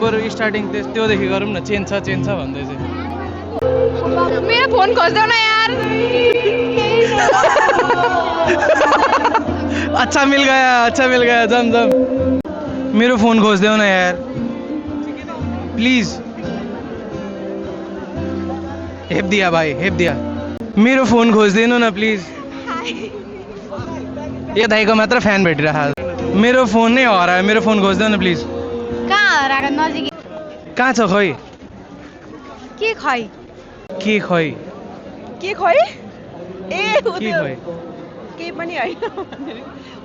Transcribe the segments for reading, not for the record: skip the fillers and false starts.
बरु स्टार्टिङ त्योदेखि गरौँ न चेन्ज छ भन्दै चाहिँ मेरो फोन खोज्देऊ न यार अच्छा मिल गया जम मेरो फोन खोज्देऊ न यार प्लिज हेप दिया भाइ हेप दिया मेरो फोन खोजिदिनु न प्लिज यो दाइको मात्र फ्यान भेटिरहेको मेरो फोन नै हरायो मेरो फोन खोजिदेऊ न प्लिज कहाँ हराएको नजिक कहाँ छ खै के खै के खै के खोइ ए उ के त्यो खै केही पनि होइन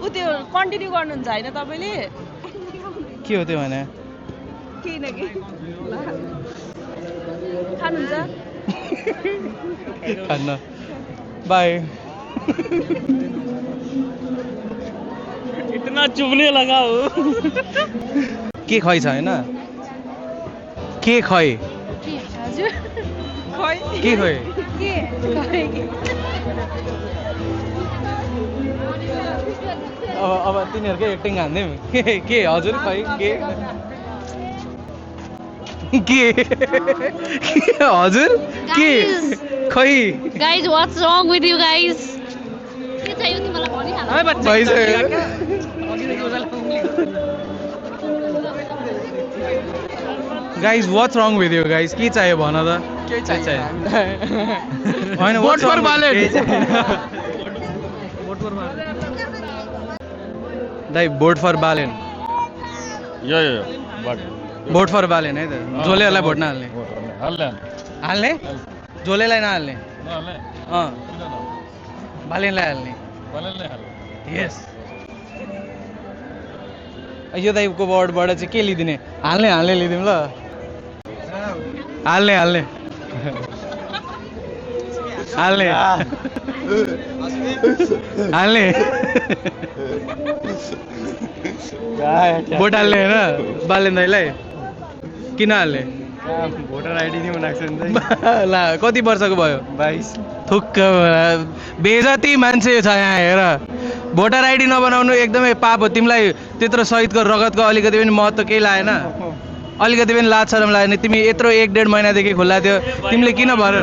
उ त्यो कन्टिन्यू गर्नुहुन्छ होइन तपाईँले के हो त्यो भने केही न केही ल खानुहुन्छ खान्न बाई इतना चुभने लगा हो के खै छ होइन के खै हजुर खोइ के खै के खै अब तिनीहरूकै एक्टिङ हान्दिउँ के हजुर खै के हजुर के खै guys what's wrong with you guys के चाहियो तिमीलाई भनिहाल भइसक्यो guys what's wrong with you guys के चाहियो भन त के चाहियो होइन Vote for Balen. दाइ भोट फर बालेन यो बट भोट फर बालेन है त जोलेहरूलाई भोट नहाल्ने हाल्ने हाल्ने जोलेलाई नहाल्ने हाल्ने अँ बालेनलाई हाल्ने हाल्ने हाल्ने यस यो दाइको वर्डबाट चाहिँ के लिदिने हाल्ने लिदिउँ ल हाल्ने भोट हाल्ने होइन बालेन दाइलाई किन हाल्ने भोटर आइडी नि बनाएको छ नि ला कति वर्षको भयो 22 थुक्क बेजती मान्छे छ यहाँ हेर भोटर आइडी नबनाउनु एकदमै पाप हो तिमीलाई त्यत्रो शहीदको रगतको अलिकति पनि महत्त्व केही लागेन अलिकति पनि लाज शरम लागेन तिमी यत्रो 1.5 महिनादेखि खुल्ला थियो तिमीले किन भर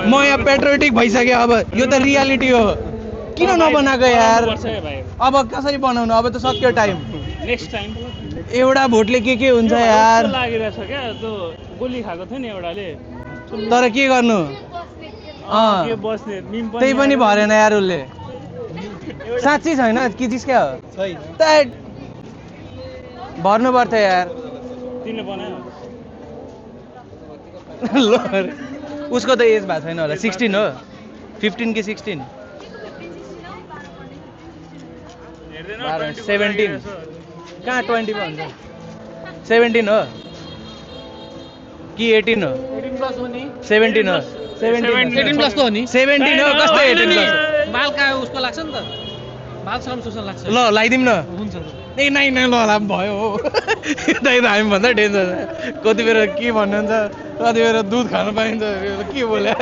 म यहाँ पेट्रोटिक भइसक्यो अब यो त रियालिटी हो किन नबनाएको यार अब कसरी बनाउनु अब त सक्यो टाइम नेक्स्ट टाइम एउटा भोटले के हुन्छ यार लागिरहेछ क्या त्यो गोली खाएको थियो नि एउटाले तर के गर्नु के बस्ने मिम त्यही पनि भरेन यार उसले साँच्चै छैन कि जिस्क्या हो त्यहाँ भर्नु पर्थ्यो यार तिमीले बनायो ल उसको त एज भएको छैन होला 16 हो 15 कि 16 17 कहाँ 20 पो हुन्छ 17 हो कि 18 हो 17 हो 18 प्लस त हो नि 17 हो कस्तो 18 प्लस माल कहाँ उसको लाग्छ नि त माल श्रम शोषण लाग्छ ल लगाइदिउँ न हुन्छ ए नाइ ल भयो हो दाइ त हामी भन्दा डेन्जर कति बेर के भन्नुहुन्छ कति बेर दुध खानु पाइन्छ के बोले